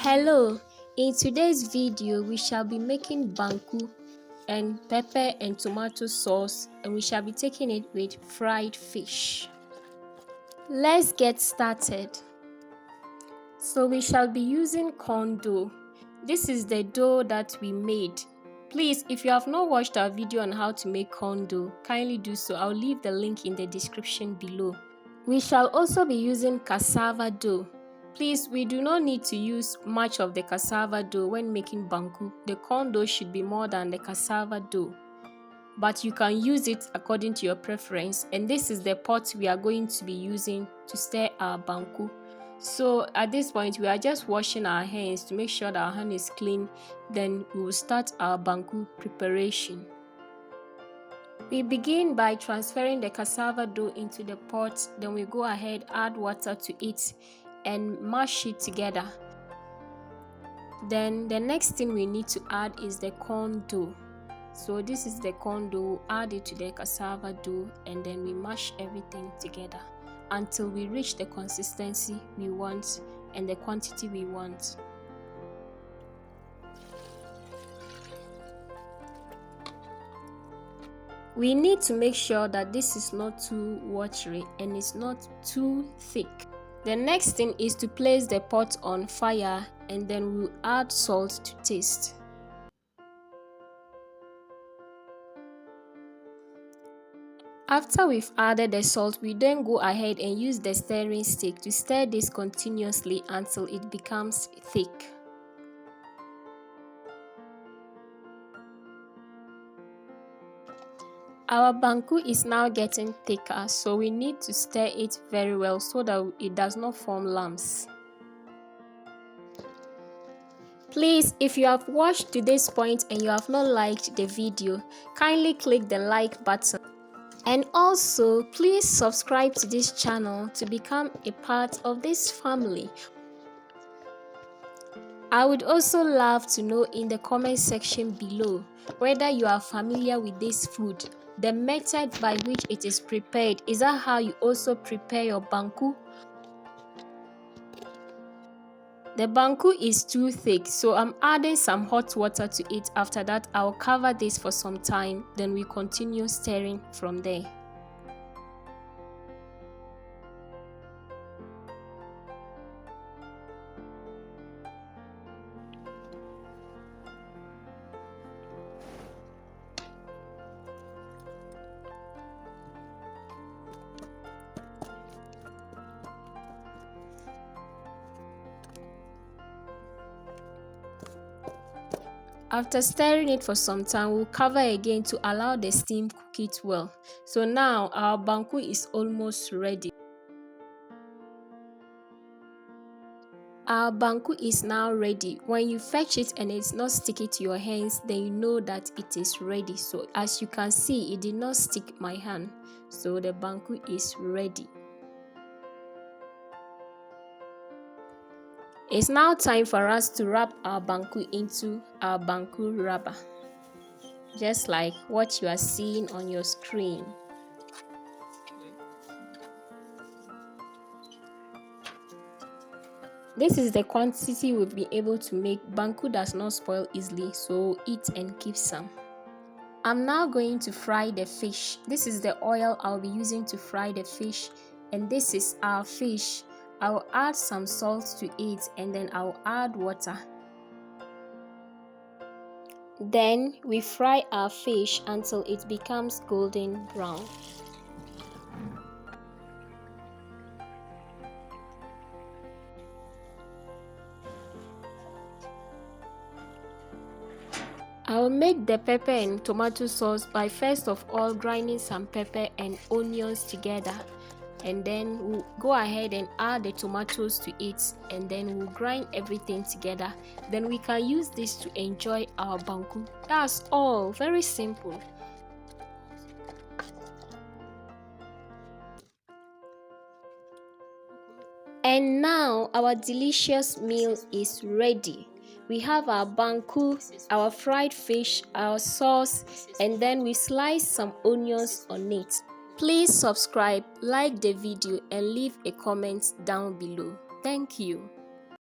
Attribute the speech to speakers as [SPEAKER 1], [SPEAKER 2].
[SPEAKER 1] Hello, in today's video we shall be making banku and pepper and tomato sauce, and we shall be taking it with fried fish. Let's get started. So we shall be using corn dough. This is the dough that we made. Please, if you have not watched our video on how to make corn dough, kindly do so. I'll leave the link in the description below. We shall also be using cassava dough. Please, we do not need to use much of the cassava dough when making banku. The corn dough should be more than the cassava dough, but you can use it according to your preference. And this is the pot we are going to be using to stir our banku. So at this point, we are just washing our hands to make sure that our hand is clean. Then we will start our banku preparation. We begin by transferring the cassava dough into the pot. Then we go ahead, add water to it and mash it together. Then the next thing we need to add is the corn dough. So this is the corn dough. Add it to the cassava dough and then we mash everything together until we reach the consistency we want and the quantity we want. We need to make sure that this is not too watery and it's not too thick. The next thing is to place the pot on fire and then we'll add salt to taste. After we've added the salt, we then go ahead and use the stirring stick to stir this continuously until it becomes thick. Our banku is now getting thicker, so we need to stir it very well so that it does not form lumps. Please, if you have watched to this point and you have not liked the video, kindly click the like button. And also, please subscribe to this channel to become a part of this family. I would also love to know in the comment section below whether you are familiar with this food. The method by which it is prepared, is that how you also prepare your banku? The banku is too thick, so I'm adding some hot water to it. After that, I'll cover this for some time, then we continue stirring from there. After stirring it for some time, we'll cover again to allow the steam cook it well. So now our banku is almost ready. Our banku is now ready. When you fetch it and it's not sticky to your hands, then you know that it is ready. So as you can see, it did not stick my hand. So the banku is ready. It's now time for us to wrap our banku into our banku wrapper, just like what you are seeing on your screen. This is the quantity we've been able to make. Banku does not spoil easily, so eat and keep some. I'm now going to fry the fish. This is the oil I'll be using to fry the fish, and this is our fish. I'll add some salt to it and then I'll add water. Then we fry our fish until it becomes golden brown. I'll make the pepper and tomato sauce by first of all grinding some pepper and onions together. And then we'll go ahead and add the tomatoes to it, and then we'll grind everything together. Then we can use this to enjoy our banku. That's all, very simple. And now our delicious meal is ready. We have our banku, our fried fish, our sauce, and then we slice some onions on it. Please subscribe, like the video and leave a comment down below. Thank you.